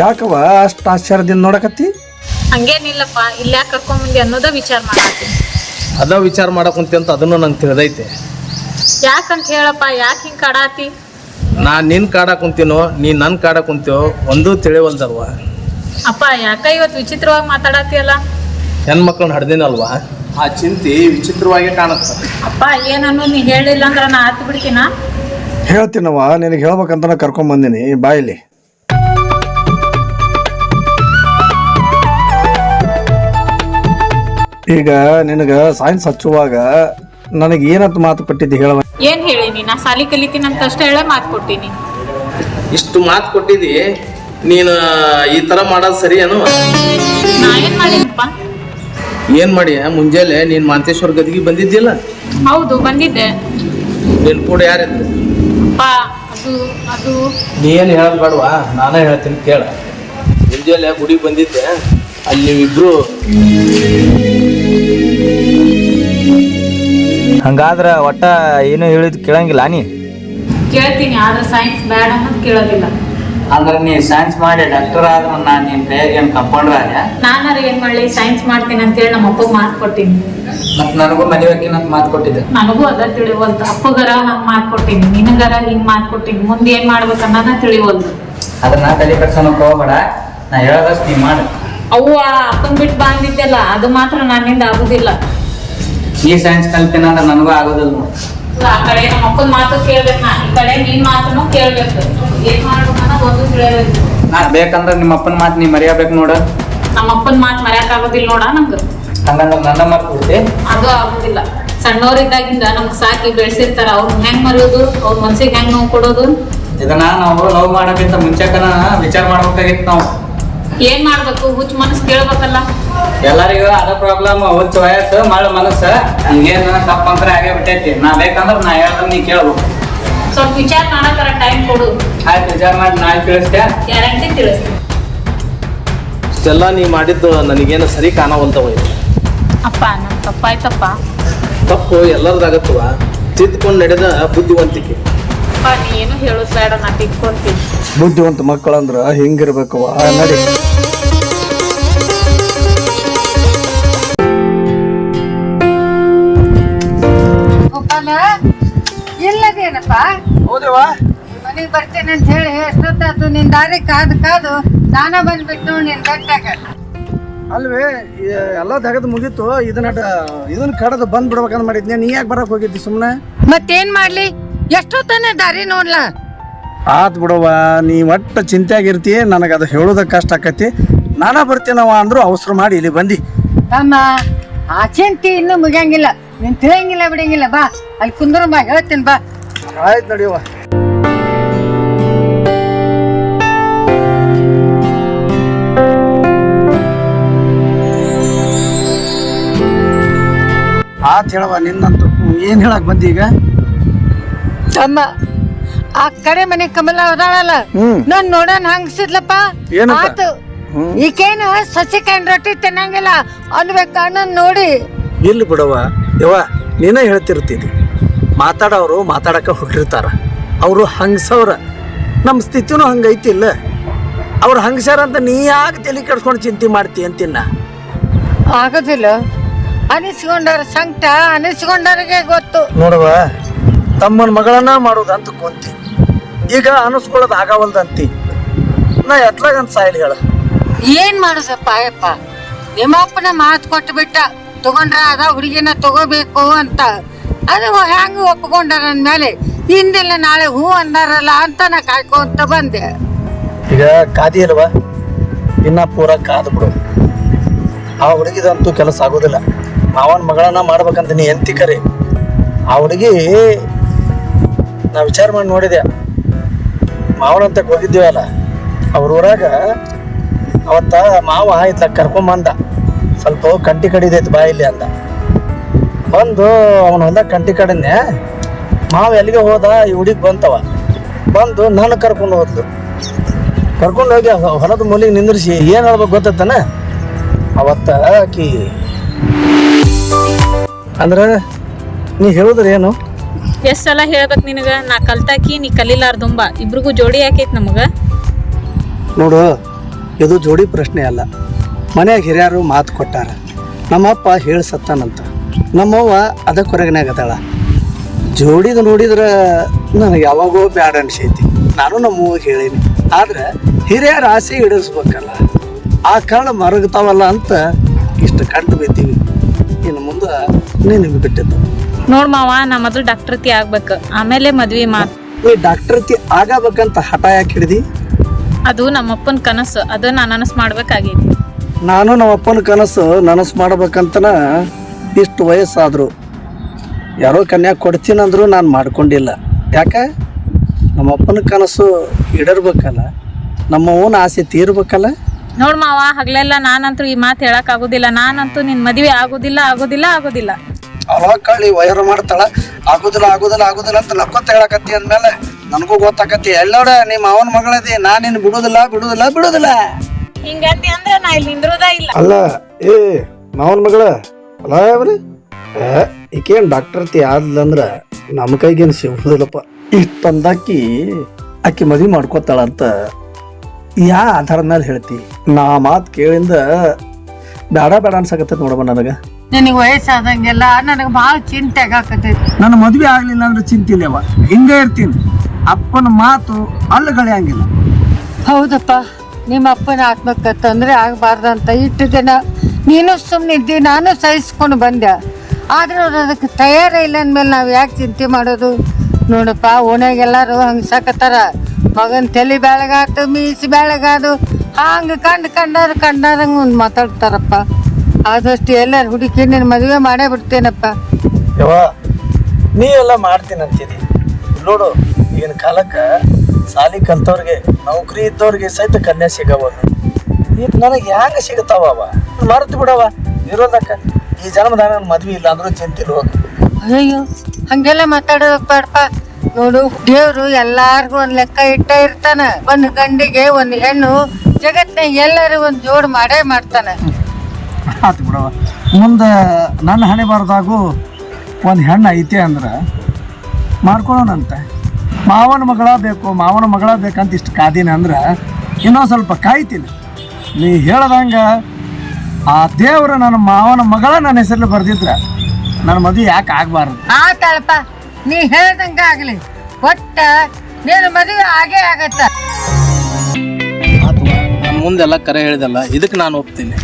ಯಾಕವ ಅಷ್ಟು ಆಶ್ಚರ್ಯದಿಂದ ನೋಡಕತ್ತಿ? ಹಂಗೇನಿಲ್ಲಪ್ಪ, ಇಲ್ಲಿ ಯಾಕೆ ಕರ್ಕೊಂಬಂದಿ ಅನ್ನೋದ ವಿಚಾರ ಮಾಡತ್ತೀನಿ. ಅದ ವಿಚಾರ ಮಾಡಕುಂತಿ ಅಂತ ಅದನ್ನು ನಂಗೆ ತಿಳಿದೈತೆ. ಯಾಕಂತ ಹೇಳಪ್ಪ, ಯಾಕೆ ಹಿಂಗೆ ಕಾಡಾತಿ? ನಾನು ನಿನ್ನ ಕಾಡಕ್ಕೆ ಕುಂತೀನೋ ನೀನು ನನ್ನ ಕಾಡಕ್ಕೆ ಕುಂತೀವೋ ಒಂದೂ ತಿಳಿವಲ್ದಲ್ವ. ಅಪ್ಪ ಯಾಕ ಇವತ್ತು ವಿಚಿತ್ರವಾಗಿ ಮಾತಾಡತ್ತೀಯಲ್ಲ? ಹೆಣ್ಮಕ್ಳನ್ನ ಹಡ್ದಿನಲ್ವಾ, ಆ ಚಿಂತೆ ವಿಚಿತ್ರವಾಗಿ ಕಾಣುತ್ತೆ. ಅಪ್ಪ ಏನನ್ನು ನೀ ಹೇಳಿಲ್ಲ ಅಂದ್ರೆ ನಾ ಹತ್ತು ಬಿಡ್ತೀನ. ಹೇಳ್ತೀನವ್ವ, ನಿನಗೆ ಹೇಳ್ಬೇಕಂತ ಕರ್ಕೊಂಬಂದಿನಿ. ಬಾಯಿಲಿ ಈಗ ನಿನಗೆ ಸೈನ್ಸ್ ಹಚ್ಚುವಾಗ ನನಗೆ ಏನಂತ ಮಾತು ಕೊಟ್ಟಿದ್ದಿ ಹೇಳುವ? ಏನ್ ಹೇಳಿನಿ? ನಾ ಸಾಲಿ ಕಲಿತೀನಿ ಅಂತ ಅಷ್ಟೇ ಹೇಳೇ ಮಾತು ಕೊಟ್ಟಿನಿ. ಇಷ್ಟು ಮಾತು ಕೊಟ್ಟಿದ್ದಿ, ನೀನು ಈ ಥರ ಮಾಡೋದು ಸರಿ ಏನು? ನಾ ಏನ್ ಮಾಡಿನಪ್ಪ? ಏನು ಮಾಡಿ ಮುಂಜಾನೆ ನೀನು ಮಾಂತೇಶ್ವರ ಗದಿಗೆ ಬಂದಿದ್ದಿಲ್ಲ? ಹೌದು ಬಂದಿದ್ದೆ. ನಿನ್ನ ಕೂಡ ಯಾರಿದ್ರು? ಅಪ್ಪ ಅದು ಅದು ನೀ ಏನು ಹೇಳೋದು ಬೇಡವಾ, ನಾನೇ ಹೇಳ್ತೀನಿ ಕೇಳ. ಮುಂಜಾನೆ ಗುಡಿಗೆ ಬಂದಿದ್ದೆ, ಅಲ್ಲಿ ನೀವಿಬ್ರು. ಹಂಗಾದ್ರೆ ಒಟ್ಟ ಏನು ಹೇಳಿದ್ ಕೇಳಂಗಿಲ್ಲ ನೀ? ಕೇಳ್ತೀನಿ, ಆದ್ರೆ ಸೈನ್ಸ್ ಬೇಡ ಅನ್ನೋದು ಕೇಳೋದಿಲ್ಲ. ಅಂದ್ರೆ ನೀ ಸೈನ್ಸ್ ಮಾಡಿ ಡಾಕ್ಟರ್ ಆದ್ರೆ ನಾನು ನಿನ್ನ ಕೈಯಾಗ ಏನು ಕಂಪೌಂಡರ್ ಆಗ? ನಾನಾರ ಏನ್ ಮಾಡ್ಲಿ, ಸೈನ್ಸ್ ಮಾಡ್ತೀನಿ ಅಂತೇಳಿ ನಮ್ಮ ಅಪ್ಪಗೆ ಮಾತು ಕೊಟ್ಟಿನಿ. ಮತ್ತು ನನಗೂ ಮದುವೆಕಿನಂತ ಮಾತು ಕೊಟ್ಟಿದ್ದೆ. ನನಗೂ ಅದ ತಿಳಿವಲ್ದು. ಅಪ್ಪಗರ ಹಂಗ್ ಮಾತು ಕೊಟ್ಟಿನಿ, ನಿನಗರ ಹಿಂಗ್ ಮಾತು ಕೊಟ್ಟಿನಿ. ಮುಂದೆ ಏನ್ ಮಾಡ್ಬೇಕು ಅನ್ನೋದ ತಿಳಿವಲ್ದು. ಅದನ್ನ ತಲೆ ಕಟ್ಸೋಣಕ್ಕೆ ಹೋಗ್ಬೇಡ, ನಾ ಹೇಳೋದಷ್ಟು ನೀ ಮಾಡು. ಅವ್ವ ಅಪ್ಪನ್ ಬಿಟ್ಟು ಬಂದಿದ್ದೆಲ್ಲ ಅದು ಮಾತ್ರ ನನ್ನಿಂದ ಆಗುದಿಲ್ಲ. ಈ ಸೈನ್ಸ್ ಕಲ್ತಿನ ಅಂದ್ರೆ ನನಗೂ ಆಗೋದಿಲ್ಲ. ಆ ಕಡೆ ನಮ್ಮ ಅಪ್ಪನ ಮಾತು ಕೇಳ್ಬೇಕು, ನಾ ಈ ಕಡೆ ನಿನ್ ಮಾತನ್ನು ಕೇಳ್ಬೇಕು. ಏನ್ ಮಾಡ್ಬೇಕು ಅನ್ನೋದು ಒಂದು ತಿಳಿಯಬೇಕು. ನಾ ಬೇಕಂದ್ರೆ ನಿಮ್ಮ ಅಪ್ಪನ ಮಾತು ನೀ ಮರೆಯಬೇಕು ನೋಡ. ನಮ್ಮ ಅಪ್ಪನ ಮಾತು ಮರ್ಯಾಕ ಆಗೋದಿಲ್ಲ ನೋಡ ನಂಗೆ. ಹಂಗಂದ್ರೆ ನನ್ನ ಮಾತು ಕೊಡ್ತಿ? ಅದು ಆಗುದಿಲ್ಲ. ಸಣ್ಣವರಿದ್ದಾಗಿಂದ ನಮ್ಗೆ ಸಾಕಿ ಬೆಳೆಸಿರ್ತಾರ, ಅವ್ರನ್ನ ಹೆಂಗ್ ಮರೆಯೋದು, ಅವ್ರ ಮನ್ಸಿಗೆ ಹೆಂಗ್ ನೋವು ಕೊಡೋದು? ಇದನ್ನ ನಾವು ಲವ್ ಮಾಡೋಕ್ಕಿಂತ ಮುಂಚೆಕನ ವಿಚಾರ ಮಾಡ್ಬೇಕಾಗಿತ್ತು ನಾವು. ಏನ್ ಮಾಡ್ಬೇಕು? ಹುಚ್ಚ ಮನಸ್ಸು ಕೇಳ್ಬೇಕಲ್ಲ. ಎಲ್ಲರಿಗೂ ಅದ ಪ್ರಾಬ್ಲಮ್, ಹುಚ್ಚ ವಯಸ್ಸು ಮಳ ಮನಸ್ಸು. ಹಿಂಗೇನು ತಪ್ಪಂದ್ರೆ ಆಗೇ ಬಿಟ್ಟೈತಿ. ನಾ ಬೇಕಂದ್ರೆ ನಾ ಹೇಳ್ದಂಗೆ ನೀ ಕೇಳ್ಬೇಕು. ಸ್ವಲ್ಪ ವಿಚಾರ ಮಾಡಕ್ಕಾರ ಟೈಮ್ ಕೊಡು. ಆಯ್ತು, ವಿಚಾರ ಮಾಡಿ ನಾಳೆ ತಿಳಿಸ್ತೇ. ಗ್ಯಾರಂಟಿ ತಿಳಿಸ್ತೀನಿ. ಇಷ್ಟೆಲ್ಲ ನೀ ಮಾಡಿದ್ದು ನನಗೇನು ಸರಿ ಕಾಣವಲ್ತವ. ಅಪ್ಪ ನಮ್ ತಪ್ಪಾಯ್ತಪ್ಪ. ತಪ್ಪು ಎಲ್ಲರದಾಗತ್ತವ, ತಿದ್ದುಕೊಂಡು ನಡೆದ ಬುದ್ಧಿವಂತಿಕೆ. ಅಪ್ಪ ನೀ ಏನು ಹೇಳೋದು ಬೇಡ, ನಾ ತಿಳ್ಕೊಂತೀನಿ. ಬುದ್ಧಿವಂತ ಮಕ್ಕಳಂದ್ರ ಹಿಂಗಿರ್ಬೇಕವ್ವ. ನಡಿ. ಇಲ್ಲದೇನಪ್ಪ? ಹೌದವ, ಮನೆಗೆ ಬರ್ತೇನೆ ಅಂತ ಹೇಳಿ ಎಷ್ಟೊತ್ತಾತು ನಿನ್ ದಾರಿ ಕಾದು ನಾನ ಬಂದ್ಬಿಟ್ಟು ನಿನ್ ಗಟ್ಟಾಗ. ಅಲ್ವೇ ಎಲ್ಲ ತೆಗೆದು ಮುಗೀತು. ಇದನ್ನ ಕಡದು ಬಂದ್ ಬಿಡ್ಬೇಕಂತ ಮಾಡಿದ್ನೆ. ನೀ ಯಾಕೆ ಬರಕ್ ಹೋಗಿದ್ದಿ ಸುಮ್ಮನೆ? ಮತ್ತೇನ್ ಮಾಡ್ಲಿ, ಎಷ್ಟೊತ್ತನ ದಾರಿ ನೋಡ್ಲಾ. ಆತ್ ಬಿಡವ್ವ, ನೀ ಒಟ್ಟು ಚಿಂತೆಯಾಗಿರ್ತಿ. ನನಗೆ ಅದು ಹೇಳೋದಕ್ಕೆ ಕಷ್ಟ ಆಕತಿ. ನಾನಾ ಬರ್ತೀನವ ಅಂದ್ರು ಅವಸರ ಮಾಡಿ ಇಲ್ಲಿ ಬಂದಿ. ತಮ್ಮ ಆ ಚಿಂತಿ ಇನ್ನೂ ಮುಗಿಯಂಗಿಲ್ಲ. ನೀನ್ ತಿಳಿಯಂಗಿಲ್ಲ ಬಿಡಂಗಿಲ್ಲ. ಬಾ ಅಲ್ಲಿ ಕುಂದ್ರು, ಬಾ ಹೇಳ್ತೀನಿ ಬಾ. ಆಯ್ತು ನಡಿಯವ್ವ. ಆತ್ ಹೇಳವ, ನಿನ್ನಂತೂ ಏನ್ ಹೇಳಕ್ ಬಂದಿ ಈಗ? ತಮ್ಮ ಆ ಕಡೆ ಮನೆ ಕಮಲ ಅದಾಳಲ್ಲ, ನಾನ್ ನೋಡೋಣ ಹಂಗಸಿದ್ಲಪ್ಪ. ಏನಂತ? ಆತು, ಈಕೇನು ಸಸಿಕಾಯಿನ ರೊಟ್ಟಿ ತಿನ್ನಂಗಿಲ್ಲ ಅನ್ಬೇಕ ಅಣ್ಣ ನೋಡಿ. ಇಲ್ಲಿ ಬಿಡವ ಯವ್ವ, ನೀನೇ ಹೇಳ್ತಿರ್ತೀನಿ. ಮಾತಾಡೋರು ಮಾತಾಡಕ್ಕೆ ಹುಟ್ಟಿರ್ತಾರ. ಅವರು ಹಂಗಸವ್ರ. ನಮ್ಮ ಸ್ಥಿತಿನೂ ಹಂಗೈತಿ ಇಲ್ಲ? ಅವ್ರು ಹಂಗಸ್ಯಾರ ಅಂತ ನೀ ಯಾಕೆ ತಲೆ ಕೆಡ್ಸ್ಕೊಂಡು ಚಿಂತೆ ಮಾಡ್ತಿ ಅಂತಿನ್ನ? ಆಗೋದಿಲ್ಲ. ಅನಿಸ್ಕೊಂಡಾರ ಸಂಕಟ ಅನಿಸ್ಕೊಂಡಾರಿಗೆ ಗೊತ್ತು. ನೋಡವ, ತಮ್ಮನ ಮಗಳನ್ನ ಮಾಡೋದು ಅಂತ ಕೊಂತಿ. ಈಗ ಅನಿಸ್ಕೊಳ್ಳೋದು ಆಗವಲ್ದಂತಿ. ನಾ ಎತ್ಲಾಗಂತ ಸಾಯಿಲ್ ಹೇಳ. ಏನ್ ಮಾಡುದಪ್ಪ ಅಯ್ಯಪ್ಪ, ನಿಮ್ಮಪ್ಪನ ಮಾತು ಕೊಟ್ಟು ಬಿಟ್ಟ, ತಗೊಂಡ್ರ ಅದ ಹುಡುಗಿನ ತಗೋಬೇಕು ಅಂತ. ಅದು ಹೆಂಗ ಒಪ್ಕೊಂಡ ನನ್ ಮೇಲೆ, ಹಿಂದಿಲ್ಲ ನಾಳೆ ಹೂ ಅಂದಾರಲ್ಲ ಅಂತ ನಾ ಕಾಯ್ಕೊಂತ ಬಂದೆ. ಈಗ ಕಾದಿ ಅಲ್ವ, ಇನ್ನ ಪೂರ ಕಾದು ಬಿಡು. ಆ ಹುಡುಗಿದಂತೂ ಕೆಲಸ ಆಗೋದಿಲ್ಲ. ಮಾವನ ಮಗಳನ್ನ ಮಾಡ್ಬೇಕಂತ ನೀ ಎಂತಿ ಕರಿ. ಆ ಹುಡುಗಿ ನಾ ವಿಚಾರ ಮಾಡಿ ನೋಡಿದೆ. ಮಾವನಂತ ಹೋಗಿದ್ದೀವಲ್ಲ, ಅವ್ರ ಊರಾಗ ಅವತ್ತ ಮಾವ ಇತ್ತ ಕರ್ಕೊಂಬಂದ. ಸ್ವಲ್ಪ ಕಂಟಿ ಕಡಿದೈತಿ ಬಾಯಿಲಿ ಅಂದ. ಬಂದು ಅವನ ಹೊಲ್ದಾಗ ಕಂಟಿ ಕಡಿದ್ನೆ. ಮಾವ ಎಲ್ಲಿಗೆ ಹೋದ, ಈ ಹುಡುಗಿ ಬಂತವ. ಬಂದು ನಾನು ಕರ್ಕೊಂಡು ಹೋದ್ಲು. ಕರ್ಕೊಂಡು ಹೋಗಿ ಹೊಲದ ಮೂಲಿಗೆ ನಿಂದ್ರಿಸಿ ಏನು ಹೇಳ್ಬೇಕು ಗೊತ್ತಾನ? ಅವತ್ತ ಆಕಿ ಅಂದ್ರೆ ನೀ ಹೇಳಿದ್ರೆ ಏನು? ಎಷ್ಟ್ ಸಲ ಹೇಳ್ಬೇಕು ನಿನಗ, ನಾ ಕಲ್ತಾಕಿ ನೀ ಕಲೀಲಾರ್ದುಂಬ. ಇಬ್ರಿಗೂ ಜೋಡಿ ಯಾಕೈತಿ ನಮಗ? ನೋಡು, ಇದು ಜೋಡಿ ಪ್ರಶ್ನೆ ಅಲ್ಲ. ಮನ್ಯಾಗ ಹಿರಿಯರು ಮಾತು ಕೊಟ್ಟಾರ. ನಮ್ಮಪ್ಪ ಹೇಳಿ ಸತ್ತಾನಂತ, ನಮ್ಮವ್ವ ಅದ ಕೊರಗನ್ಯಾಗ ಅದಾಳ. ಜೋಡಿದು ನೋಡಿದ್ರೆ ನನಗೆ ಯಾವಾಗೋ ಬ್ಯಾಡ ಅನ್ಸೈತಿ. ನಾನು ನಮ್ಮವ್ವಗೆ ಹೇಳೀನಿ, ಆದ್ರೆ ಹಿರಿಯರ ಆಸೆ ಈಡೇರಿಸ್ಬೇಕಲ್ಲ, ಆ ಕಾರಣ ಮರಗ್ತಾವಲ್ಲ ಅಂತ ಇಷ್ಟು ಕಂಡು ಬಿದ್ದೀವಿ. ಇನ್ನು ಮುಂದೆ ನಿನಗೆ ಬಿಟ್ಟಿದ್ದು. ನೋಡ್ ಮಾವ, ನಾ ಮೊದಲು ಡಾಕ್ಟರ್ತಿ ಆಗ್ಬೇಕು, ಆಮೇಲೆ ಮದ್ವಿ ಮಾತು. ಈ ಡಾಕ್ಟರ್ತಿ ಆಗಬೇಕಂತ ಹಠ ಯಾಕೆ ಹಿಡಿದಿ? ಅದು ನಮ್ಮಪ್ಪನ ಕನಸು, ಅದು ನಾನು ನನಸು ಮಾಡ್ಬೇಕಾಗೈತಿ. ನಾನು ನಮ್ಮಪ್ಪನ ಕನಸು ನನಸು ಮಾಡ್ಬೇಕಂತನ ಇಷ್ಟು ವಯಸ್ಸಾದ್ರು ಯಾರೋ ಕನ್ಯಾ ಕೊಡ್ತೀನಂದ್ರು ನಾನು ಮಾಡ್ಕೊಂಡಿಲ್ಲ. ಯಾಕೆ? ನಮ್ಮಪ್ಪನ ಕನಸು ಈಡೇರ್ಬೇಕಲ್ಲ, ನಮ್ಮವನ ಆಸೆ ತೀರ್ಬೇಕಲ್ಲ. ನೋಡ್ ಮಾವ, ಹಗ್ಲೆಲ್ಲ ನಾನಂತೂ ಈ ಮಾತು ಹೇಳಕ್ ಆಗುದಿಲ್ಲ. ನಾನಂತೂ ನಿನ್ ಮದ್ವೆ ಆಗುದಿಲ್ಲ ಆಗುದಿಲ್ಲ ಆಗುದಿಲ್ಲ. ಅವಾಗ ಕಳ್ಳಿ ವೈರ್ ಮಾಡ್ತಾಳ, ಆಗುದಿಲ್ಲ ಆಗುದಿಲ್ಲ ಆಗುದಿಲ್ಲ ಅಂತ ನಕ್ಕೊತ ಹೇಳಕತ್ತಿ ಅಂದ್ಮೇಲೆ ನನಗೂ ಗೊತ್ತಾಕತಿ. ಎಲ್ಲೋಡ ನಿಮ್ಮ ಅವನ ಮಗಳದಿ, ನಾನು ನಿನ್ನ ಬಿಡುದಿಲ್ಲ ಬಿಡುದಿಲ್ಲ ಬಿಡುದಿಲ್ಲ. ಹಿಂಗಂತಿ ಅಂದ್ರೆ ನಾ ಇಲ್ಲಿ ನಿಂದ್ರೋದ ಇಲ್ಲ. ಅಲ್ಲ ಏ ಮಾವನ ಮಗಳ ಅಲ್ಲ ಅವ್ರಿ ಈಕೇನು ಡಾಕ್ಟರ್ತಿ ಆದ್ಲಂದ್ರ ನಮ್ಮ ಕೈಗೇನು ಸಿಗುದಿಲ್ಲಪ್ಪ. ಇಷ್ಟಂದಾಕಿ ಆಕಿ ಮದ್ವಿ ಮಾಡ್ಕೋತಾಳ ಅಂತ ಯಾ ಆಧಾರದ ಮೇಲೆ ಹೇಳ್ತಿ? ನಾ ಮಾತು ಕೇಳಿಂದ ಬೇಡ ಬೇಡ ಅನ್ಸಕತ್ತೈತಿ ನೋಡಮ್ಮ. ನನಗೆ ನಿನಗೆ ವಯಸ್ಸಾದಂಗೆಲ್ಲ ನನಗೆ ಭಾಳ ಚಿಂತೆ ಆಗಾಕತೈತಿ. ನನ್ನ ಮದ್ವೆ ಆಗ್ಲಿಲ್ಲ ಅಂದ್ರೆ ಚಿಂತಿಲ್ಲವ, ಹಿಂಗೆ ಇರ್ತೀನಿ. ಅಪ್ಪನ ಮಾತು ಅಲ್ಲಗಳೆಯಂಗಿಲ್ಲ. ಹೌದಪ್ಪ, ನಿಮ್ಮ ಅಪ್ಪನ ಆತ್ಮಕ್ಕೆ ತೊಂದರೆ ಆಗಬಾರ್ದಂತ ಇಟ್ಟು ದಿನ ನೀನು ಸುಮ್ಮನಿದ್ದಿ, ನಾನು ಸಹಿಸ್ಕೊಂಡು ಬಂದೆ. ಆದ್ರೆ ಅವ್ರು ಅದಕ್ಕೆ ತಯಾರೇ ಇಲ್ಲ ಅಂದಮೇಲೆ ನಾವು ಯಾಕೆ ಚಿಂತೆ ಮಾಡೋದು? ನೋಡಪ್ಪ, ಓಣ್ಯಾಗೆಲ್ಲರೂ ಹಂಗೆ ಸಾಕತ್ತಾರ. ಮಗನ ತಲೆ ಬೆಳಗಾತು, ಮೀಸಿ ಬೆಳಗಾದು, ಹಂಗೆ ಕಂಡಾರಂಗೆ ಒಂದು ಮಾತಾಡ್ತಾರಪ್ಪ. ಆದಷ್ಟು ಎಲ್ಲರೂ ಹುಡುಕಿ ನಿನ್ನ ಮದುವೆ ಮಾಡೇ ಬಿಡ್ತೇನಪ್ಪ. ಯವ್ವ, ನೀ ಎಲ್ಲ ಮಾಡ್ತೀನಿ ಅಂತೀನಿ ನೋಡು. ಈಗಿನ ಕಾಲಕ್ಕೆ ಸಾಲಿ ಕಲ್ತವ್ರಿಗೆ, ನೌಕರಿ ಇದ್ದವ್ರಿಗೆ ಸಹಿತ ಕನ್ಯಾ ಸಿಗವಲ್ಲ. ಈಗ ನನಗೆ ಹ್ಯಾಂಗ ಸಿಗ್ತಾವ? ಮರೆತು ಬಿಡವ ಇರೋದಕ್ಕ. ಈ ಜನ್ಮದಾಗ ನನ್ನ ಮದ್ವೆ ಇಲ್ಲ ಅಂದ್ರೂ ಚಿಂತಿಲ್ಲ ಹೋಗಿ. ಅಯ್ಯೋ, ಹಂಗೆಲ್ಲ ಮಾತಾಡೋದಕ್ಕೆ ಬೇಡಪ್ಪ. ನೋಡು, ದೇವ್ರು ಎಲ್ಲಾರ್ಗು ಒಂದ್ ಲೆಕ್ಕ ಇಟ್ಟ ಇರ್ತಾನ. ಒಂದು ಗಂಡಿಗೆ ಒಂದು ಹೆಣ್ಣು ಜಗತ್ನಾಗ ಎಲ್ಲರೂ ಒಂದು ಜೋಡ್ ಮಾಡೇ ಮಾಡ್ತಾನ. ಆತು ಬಿಡವ, ಮುಂದೆ ನನ್ನ ಹಣೆ ಬಾರ್ದಾಗೂ ಒಂದು ಹೆಣ್ಣು ಐತೆ ಅಂದ್ರೆ ಮಾಡ್ಕೊಳ್ಳೋಣಂತ. ಮಾವನ ಮಗಳ ಬೇಕು, ಮಾವನ ಮಗಳ ಬೇಕಂತ ಇಷ್ಟು ಕಾದೀನಿ ಅಂದ್ರೆ ಇನ್ನೊಂದು ಸ್ವಲ್ಪ ಕಾಯ್ತೀನಿ. ನೀ ಹೇಳ್ದಂಗೆ ಆ ದೇವರು ನನ್ನ ಮಾವನ ಮಗಳ ನನ್ನ ಹೆಸರಲ್ಲಿ ಬರ್ದಿದ್ರೆ ನನ್ನ ಮದುವೆ ಯಾಕೆ ಆಗಬಾರ್ದು? ಆತಳಪ್ಪ, ನೀ ಹೇಳ್ದಂಗ ಆಗ್ಲಿ. ಒಟ್ಟ ನೀನು ಮದುವೆ ಆಗೇ ಆಗತ್ತ. ನಾನು ಮುಂದೆಲ್ಲ ಕರೆ ಹೇಳಿದಲ್ಲ, ಇದಕ್ಕೆ ನಾನು ಒಪ್ತೀನಿ.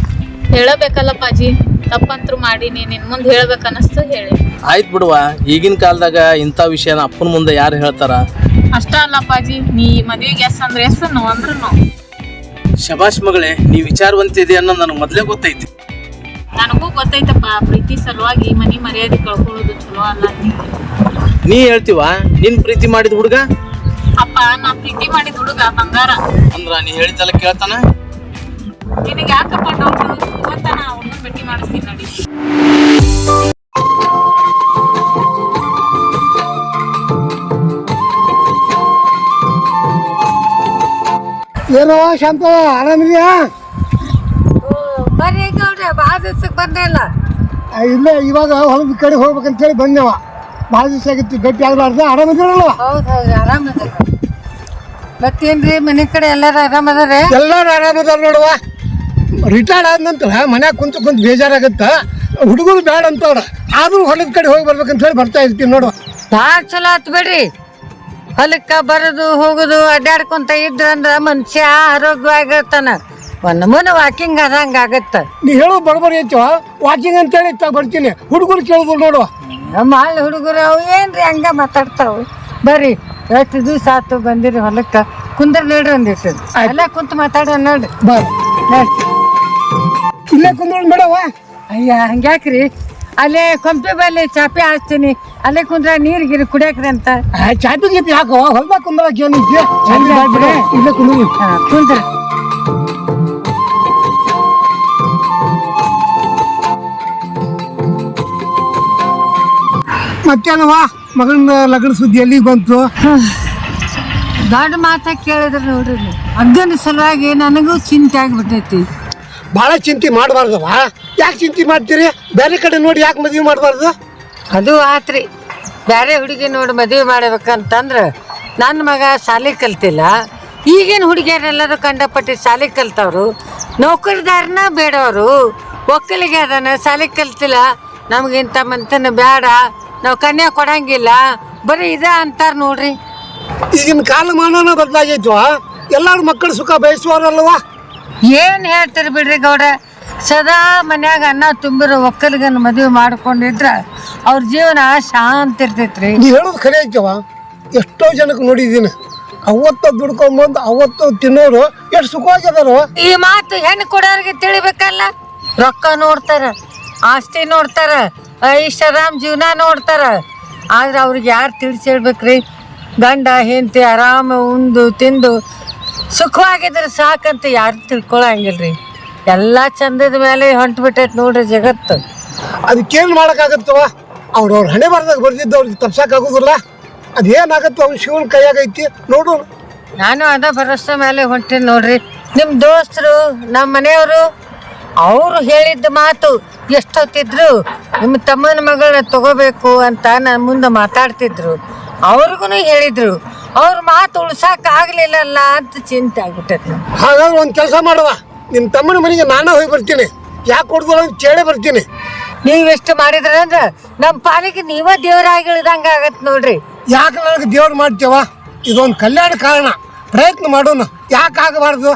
ಹೇಳಬೇಕಲ್ಲಪ್ಪ ಅಜ್ಜಿ, ತಪ್ಪಂತ್ರು ಮಾಡೀನಿ, ನಿನ್ ಮುಂದೆ ಹೇಳ್ಬೇಕು ಅನ್ನಿಸ್ತು ಹೇಳಿ. ಆಯ್ತು ಬಿಡುವ, ಈಗಿನ ಕಾಲದಾಗ ಇಂಥ ವಿಷಯನ ಅಪ್ಪನ ಮುಂದೆ ಯಾರು ಹೇಳ್ತಾರ? ಅಷ್ಟ ಅಲ್ಲಪ್ಪ ಅಜ್ಜಿ, ನೀ ಮದ್ವಿಗೆ ಎಸ್ ಅಂದ್ರೆ ಎಸ್, ನೋ ಅಂದ್ರೆ ನೋ. ಶಬಾಷ್ ಮಗಳೇ, ನೀ ವಿಚಾರವಂತಿದೆ ಅನ್ನೋದು ನನಗೆ ಮೊದಲೇ ಗೊತ್ತೈತಿ. ನನಗೂ ಗೊತ್ತೈತಪ್ಪ, ಪ್ರೀತಿ ಸಲುವಾಗಿ ಮನಿ ಮರ್ಯಾದೆ ಕಳ್ಕೊಳ್ಳೋದು ಚಲೋ ಅಲ್ಲ. ನೀ ಹೇಳ್ತೀವ ನಿನ್ ಪ್ರೀತಿ ಮಾಡಿದ ಹುಡುಗ? ಅಪ್ಪ, ನಾ ಪ್ರೀತಿ ಮಾಡಿದ ಹುಡುಗ ಬಂಗಾರ. ಅಂದ್ರ ನೀ ಹೇಳಿದ್ದೆಲ್ಲ ಕೇಳ್ತಾನ? ನಿನಗೆ ಯಾಕಪ್ಪ ಡೌಟ್? ಇವತ್ತ ನಾ ಅವ್ರನ್ನ ಭೇಟಿ ಮಾಡಿಸ್ತೀನಿ ನಡಿ. ಏನೋ ಶಾಂತ, ಆರಾಮಿದ್ಯಾ? ಬರ್ರಿ ಗೌಡ್ರೆ, ಭಾಳ ದಿವ್ಸಕ್ಕೆ ಬಂದಿಲ್ಲ. ಇಲ್ಲ, ಇವಾಗ ಹೊಲದ ಕಡೆ ಹೋಗ್ಬೇಕಂತೇಳಿ ಬಂದೆವ. ಭಾಳ ದಿವಸ ಆಗಿತ್ತು, ಗಟ್ಟಿ ಆಗ್ಲಾರ್ದ. ಆರಾಮಿದ್ದೀರಲ್ವ? ಹೌದು ಹೌದು, ಆರಾಮದ. ಮತ್ತೇನ್ರಿ, ಮನೆ ಕಡೆ ಎಲ್ಲಾರು ಆರಾಮದಾರೆ? ಎಲ್ಲರೂ ಆರಾಮದಾರ ನೋಡುವ. ರಿಟೈರ್ಡ್ ಆದ ನಂತರ ಮನ್ಯಾಗ ಕುಂತು ಬೇಜಾರಾಗತ್ತ. ಹುಡುಗರು ಬೇಡ ಅಂತವ್ರ, ಆದ್ರೂ ಹೊಲದ ಕಡೆ ಹೋಗಿ ಬರ್ಬೇಕಂತ ಹೇಳಿ ಬರ್ತಾ ಇರ್ತೀನಿ ನೋಡುವ. ಭಾಳ ಚಲೋ ಆತ್ ಬಿಡ್ರಿ. ಹೊಲಕ್ಕ ಬರೋದು ಹೋಗೋದು ಅಡ್ಡಾಡ್ಕೊಂತ ಇದ್ರಂದ್ರ ಮನುಷ್ಯ ಆರೋಗ್ಯವಾಗಿರ್ತಾನ. ಒಂದ್ ನಮೂನೆ ವಾಕಿಂಗ್ ಆದಂಗ ಆಗತ್ತ. ನೀ ಹೇಳೋ ಬರೋಬ್ಬರಿ ಐತಿವ. ವಾಕಿಂಗ್ ಅಂತೇಳಿ ಇತ್ತಾಗ ಬರ್ತೀನಿ, ಹುಡುಗರು ಕೇಳಿದ್ರು ನೋಡುವ. ನಮ್ಮ ಹಳ್ಳಿ ಹುಡುಗರು ಅವು ಏನ್ರಿ ಹಂಗ ಮಾತಾಡ್ತಾವ. ಬರ್ರಿ, ಎಷ್ಟು ದಿವಸ ಆತು ಬಂದಿರಿ ಹೊಲಕ್ಕ. ಕುಂದ್ರ ನೋಡ್ರಿ ಒಂದಿಟ್ಟು, ಅಲ್ಲೇ ಕುಂತ ಮಾತಾಡೋ ನೋಡ್ರಿ. ಇಲ್ಲೇ ಕುಂದ್ರ ಬೇಡವ. ಅಯ್ಯ, ಹಂಗ್ಯಾಕ್ರಿ? ಅಲ್ಲೇ ಕೊಂಪೆ ಬಲ್ಲಿ ಚಾಪೆ ಹಾಸ್ತೀನಿ, ಅಲ್ಲೇ ಕುಂದ್ರ ನೀರ್ ಗಿರಿ ಕುಡಿಯಾಕ್ರಿ ಅಂತ. ಚಾಪೆ ಗೀಪಿ ಹಾಕೋ, ಹೊಲ್ದಾಗ ಕುಂದ್ರ ಇಲ್ಲೇ ಕುಂದ್ರಿ. ಕುಂದ್ರ. ಮತ್ತೇನವಾ ಮಗನ ಲಗ್ನ ಸುದ್ದಿ ಎಲ್ಲಿಗೆ ಬಂತು? ದೊಡ್ಡ ಮಾತ ಕೇಳಿದ್ರೆ ನೋಡ್ರಿ, ಅಗ್ಗನ ಸಲುವಾಗಿ ನನಗೂ ಚಿಂತೆ ಆಗ್ಬಿಟ್ಟೈತಿ. ಭಾಳ ಚಿಂತೆ ಮಾಡಬಾರ್ದವ. ಯಾಕೆ ಚಿಂತೆ ಮಾಡ್ತೀರಿ? ಬೇರೆ ಕಡೆ ನೋಡಿ ಯಾಕೆ ಮದುವೆ ಮಾಡಬಾರ್ದು? ಅದು ಆತ್ರಿ, ಬೇರೆ ಹುಡುಗಿ ನೋಡಿ ಮದುವೆ ಮಾಡ್ಬೇಕಂತಂದ್ರೆ ನನ್ನ ಮಗ ಶಾಲೆ ಕಲ್ತಿಲ್ಲ, ಈಗಿನ ಹುಡುಗಿಯರೆಲ್ಲರೂ ಕಂಡಪಟ್ಟು ಶಾಲೆ ಕಲ್ತವ್ರು, ನೌಕರಿದಾರನ ಬೇಡವರು. ಒಕ್ಕಲಿಗೆ ಅದಾನ ಶಾಲೆ ಕಲ್ತಿಲ್ಲ, ನಮಗಿಂತ ಮಂತನ ಬೇಡ, ನಾವು ಕನ್ಯಾ ಕೊಡಂಗಿಲ್ಲ, ಬರೀ ಇದ ಅಂತಾರ ನೋಡ್ರಿ. ಈಗಿನ ಕಾಲಮಾನನ ಬದಲಾಗೈತ್ವ, ಎಲ್ಲಾರು ಮಕ್ಕಳು ಸುಖ ಬಯಸುವವರಲ್ವ. ಏನು ಹೇಳ್ತೀರಿ ಬಿಡ್ರಿ ಗೌಡ, ಸದಾ ಮನ್ಯಾಗ ಅನ್ನ ತುಂಬಿರೋ ಒಕ್ಕಲಿಗನ ಮದುವೆ ಮಾಡ್ಕೊಂಡಿದ್ರ ಅವ್ರ ಜೀವನ ಶಾಂತಿ ಇರ್ತೈತ್ರಿ. ನೀ ಹೇಳೋದು ಖರೆ ಐತವ. ಎಷ್ಟೋ ಜನಕ್ಕೆ ನೋಡಿದ್ದೀನಿ, ಅವತ್ತು ದುಡ್ಕೊಂಬಂದು ಅವತ್ತು ತಿನ್ನೋರು ಎಷ್ಟು ಸುಖವಾಗಿದಾರು. ಈ ಮಾತು ಹೆಣ್ಣು ಕೊಡೋರಿಗೆ ತಿಳಿಬೇಕಲ್ಲ. ರೊಕ್ಕ ನೋಡ್ತಾರ, ಆಸ್ತಿ ನೋಡ್ತಾರ, ಐಷಾರಾಮ್ ಜೀವನ ನೋಡ್ತಾರ. ಆದ್ರೆ ಅವ್ರಿಗೆ ಯಾರು ತಿಳಿಸಿ ಹೇಳ್ಬೇಕ್ರಿ? ಗಂಡ ಹೆಂಡತಿ ಆರಾಮ ಉಂಡು ತಿಂದು ಸುಖವಾಗಿದ್ರೆ ಸಾಕಂತ ಯಾರು ತಿಳ್ಕೊಳಂಗಿಲ್ರಿ. ಎಲ್ಲ ಚಂದದ ಮೇಲೆ ಹೊಂಟು ಬಿಟ್ಟೈತೆ ನೋಡ್ರಿ ಜಗತ್ತು. ಅದಕ್ಕೇನು ಮಾಡೋಕ್ಕಾಗತ್ತವ? ಅವ್ರವ್ರ ಹಣೆ ಬರ್ದಾಗ ಬರ್ದಿದ್ದವ್ರಿಗೆ ತಪ್ಸಕ್ಕಾಗೋದಿಲ್ಲ. ಅದೇನಾಗತ್ತೋ ಅವ್ನು ಶಿವನ ಕೈಯಾಗೈತಿ ನೋಡು. ನಾನು ಅದ ಭರೋಸೆ ಮೇಲೆ ಹೊಂಟೀನಿ ನೋಡ್ರಿ. ನಿಮ್ಮ ದೋಸ್ತರು, ನಮ್ಮ ಮನೆಯವರು, ಅವರು ಹೇಳಿದ್ದ ಮಾತು ಎಷ್ಟೊತ್ತಿದ್ರು ನಿಮ್ಮ ತಮ್ಮನ ಮಗಳನ್ನ ತಗೋಬೇಕು ಅಂತ ನನ್ನ ಮುಂದೆ ಮಾತಾಡ್ತಿದ್ರು. ಅವ್ರಿಗೂ ಹೇಳಿದ್ರು, ಅವ್ರ ಮಾತು ಉಳ್ಸಕ್ಕೆ ಆಗ್ಲಿಲ್ಲಲ್ಲ ಅಂತ ಚಿಂತೆ ಆಗ್ಬಿಟ್ಟೈತಿ. ಹಾಗಾದ್ರೆ ಒಂದು ಕೆಲಸ ಮಾಡುವ, ನಿಮ್ಮ ತಮ್ಮನ ಮನೆಗೆ ನಾನೇ ಹೋಗಿ ಬರ್ತೀನಿ. ಯಾಕೆ ಕೊಡ್ದಲ್ಲ ಕೇಳೇ ಬರ್ತೀನಿ. ನೀವೆಷ್ಟು ಮಾಡಿದ್ರಂದ್ರೆ ನಮ್ಮ ಪಾಲಿಗೆ ನೀವ ದೇವರಾಗಿ ಇಳ್ದಂಗೆ ಆಗತ್ತೆ ನೋಡ್ರಿ. ಯಾಕೆ ನನಗೆ ದೇವ್ರು ಮಾಡ್ತೇವ? ಇದೊಂದು ಕಲ್ಯಾಣ ಕಾರಣ, ಪ್ರಯತ್ನ ಮಾಡೋಣ. ಯಾಕೆ ಆಗಬಾರ್ದು?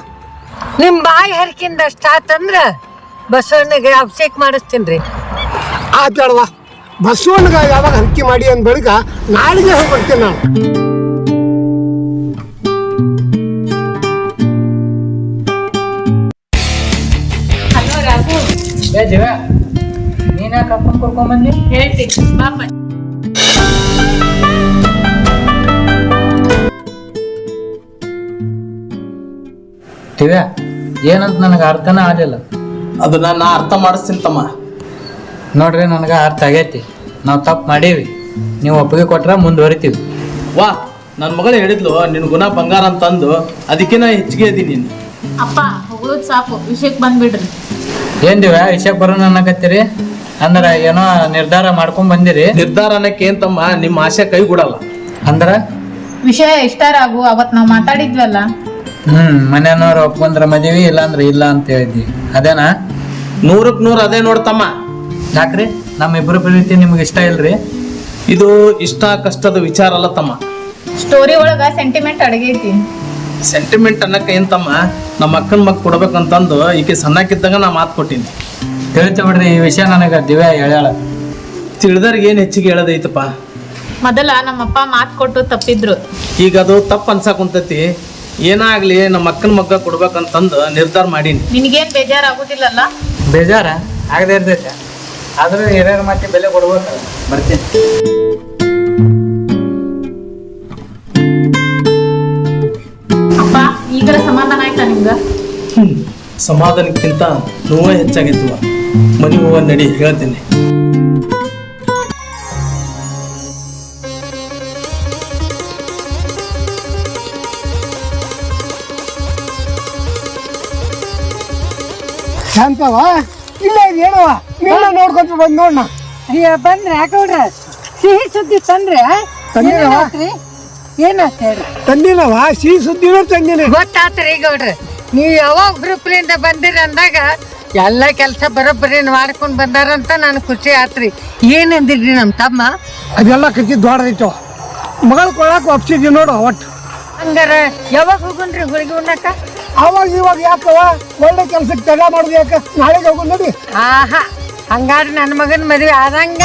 ನಿಮ್ಮ ಬಾಯಿ ಹರಕಿಂದ ಅಷ್ಟಾತಂದ್ರೆ ಬಸವಣ್ಣಗೆ ಅಭಿಷೇಕ ಮಾಡಿಸ್ತೀನಿ ರೀ. ಆತಾಡುವ, ಬಸವಣ್ಣಗ ಯಾವಾಗ ಹಂಕಿ ಮಾಡಿ ಅಂದ ಬಳಿಕ ನಾಳೆಗೆ ಹೋಗಿ ಬರ್ತೀನಿ ನಾನು. ಹಲೋ ರಾಘು, ಏ ದಿವ್ಯಾ, ನೀನ್ ಯಾಕೆ ಅಪ್ಪನ ಕರ್ಕೊಂಬಂದಿ? ಹೇಳ್ತೀನಿ ಪಾಪ. ದಿವ್ಯಾ, ಏನಂತ ನನಗೆ ಅರ್ಥನೇ ಆಗಲಿಲ್ಲ. ಅದನ್ನ ನಾ ಅರ್ಥ ಮಾಡಿಸ್ತೀನಿ ತಮ್ಮ. ನೋಡ್ರಿ, ನನಗೆ ಅರ್ಥ ಆಗೈತಿ. ನಾವು ತಪ್ಪು ಮಾಡೀವಿ, ನೀವು ಒಪ್ಪಿಗೆ ಕೊಟ್ರೆ ಮುಂದುವರಿತೀವಿ. ವಾ, ನನ್ನ ಮಗಳು ಹೇಳಿದ್ಲು ನಿನ್ನ ಗುಣ ಬಂಗಾರ ಅಂತಂದು, ಅದಕ್ಕೆ ನಾ ಹೆಚ್ಚಿಗೆ ಇದೀನಿ. ನೀನು ಅಪ್ಪ ಹೊಗಳೋದು ಸಾಕು, ವಿಷಯಕ್ಕೆ ಬಂದ್ಬಿಡ್ರಿ. ಏನ್ ದಿವ್ಯಾ ವಿಷಯಕ್ಕೆ ಬರೋಣ ಅನ್ನಕತ್ತೀರಿ? ಅಂದ್ರೆ ಏನೋ ನಿರ್ಧಾರ ಮಾಡ್ಕೊಂಡ್ ಬಂದಿರಿ? ನಿರ್ಧಾರ ಅನ್ನಕ್ಕೆ ಏನ್ ತಮ್ಮ, ನಿಮ್ಮ ಆಸೆ ಕೈಗೂಡಲ್ಲ. ಅಂದ್ರ ವಿಷಯ ಇಷ್ಟಾರಾಗು, ಅವತ್ ನಾವ್ ಮಾತಾಡಿದ್ವಲ್ಲ. ಮನೆಯವ್ರು ಒಪ್ಕೊಂಡ್ರ ಮದ್ವಿ, ಇಲ್ಲಾಂದ್ರೆ ಇಲ್ಲ ಅಂತ ಹೇಳಿದ್ವಿ, ಅದೇನಾ? 100ಕ್ಕೆ 100 ಅದೇ ನೋಡ್ತಮ್ಮ. ಯಾಕ್ರಿ ನಮ್ಮಿಬ್ರು ಪ್ರೀತಿ ನಿಮ್ಗೆ ಇಷ್ಟ ಇಲ್ರಿ? ಇದು ಇಷ್ಟ ಕಷ್ಟದ ವಿಚಾರ ಅಲ್ಲ ತಮ್ಮ. ಸ್ಟೋರಿ ಒಳಗ ಸೆಂಟಿಮೆಂಟ್ ಅಡಗೈತಿ. ಸೆಂಟಿಮೆಂಟ್ ಅನ್ನಕ್ಕೆ ಏನ್ ತಮ್ಮ, ನಮ್ಮ ಅಕ್ಕನ ಮಗ್ ಕೊಡ್ಬೇಕಂತಂದು ಈಕೆ ಸಣ್ಣಕ್ಕಿದ್ದಾಗ ನಾ ಮಾತು ಕೊಟ್ಟಿನಿ. ತಿಳಿತ ಬಿಡ್ರಿ, ಈ ವಿಷಯ ನನಗೆ ದಿವ್ಯಾ ಹೇಳ್ಯಾಳ. ತಿಳಿದವ್ರಿಗೆ ಏನು ಹೆಚ್ಚಿಗೆ ಹೇಳೋದೈತಪ್ಪ. ಮೊದಲ ನಮ್ಮಪ್ಪ ಮಾತು ಕೊಟ್ಟು ತಪ್ಪಿದ್ರು. ಈಗ ಅದು ತಪ್ಪು ಅನ್ಸಾಕ್ ಕುಂತೈತಿ. ಏನಾಗ್ಲಿ ನಮ್ಮ ಅಕ್ಕನ ಮಗ್ಗ ಕೊಡ್ಬೇಕಂತಂದು ನಿರ್ಧಾರ ಮಾಡೀನಿ. ನಿನಗೇನ್ ಬೇಜಾರಾಗುದಿಲ್ಲಲ್ಲ? ಬೇಜಾರ ಆಗದೆ ಇರ್ತೈತೆ, ಆದ್ರೆ ಹಿರಿಯರ ಮತ್ತೆ ಬೆಲೆ ಕೊಡ್ಬೇಕಲ್ಲ. ಬರ್ತೀನಿ. ಅಪ್ಪ ಈಗರ ಸಮಾಧಾನ ಆಯ್ತಾ ನಿಮ್ಗ? ಸಮಾಧಾನಕ್ಕಿಂತ ನೋವೇ ಹೆಚ್ಚಾಗಿದ್ವ. ಮನೆ ಹೋಗ ನಡಿ, ಹೇಳ್ತೀನಿ. ಶಾಂತವ, ಇಲ್ಲ ಇದು ಹೇಳುವ, ನೀನ ನೋಡ್ಕೊಂತ ಬಂದು ನೋಡ್ನ. ಅಯ್ಯ ಬಂದ್ರೆ ಯಾಕವ್ರ ಸಿಹಿ ಸುದ್ದಿ ತಂದ್ರೆ ತಂದಿರವ? ಏನಾತ್ ಹೇಳ್ರಿ? ತಂದಿನವ, ಸಿಹಿ ಸುದ್ದಿನೂ ತಂದಿನಿ. ಗೊತ್ತಾತ್ರಿ ಗೌಡ್ರ, ನೀವು ಯಾವಾಗ ಗ್ರೂಪ್ಲಿಂದ ಬಂದಿರಿ ಅಂದಾಗ ಎಲ್ಲ ಕೆಲಸ ಬರೋಬ್ಬರಿ ಮಾಡ್ಕೊಂಡು ಬಂದಾರಂತ ನಾನು ಖುಷಿ ಆತ್ರಿ. ಏನಂದಿದ್ರಿ ನಮ್ಮ ತಮ್ಮ? ಅದೆಲ್ಲ ಕಚ್ಚಿ ದೊಡ್ಡದೈತವ. ಮಗಳು ಕೊಡಕ್ಕೆ ಒಪ್ಸಿದ್ವಿ ನೋಡು ಒಟ್ಟು. ಹಂಗಾರ ಯಾವಾಗ ಹೋಗುನ್ರಿ ಹುಡುಗಿ ಉಣ್ಣಾಕ? ಅವಾಗ ಇವಾಗ ಯಾಕವ? ಒಳ್ಳೆ ಕೆಲ್ಸಕ್ಕೆ ತಡ ಮಾಡುದು ಯಾಕೆ? ನಾಳೆಗೆ ಹೋಗು ನೋಡಿ. ಆಹಾ, ಹಂಗಾದ್ರೆ ನನ್ನ ಮಗನ ಮದುವೆ ಆದಂಗ.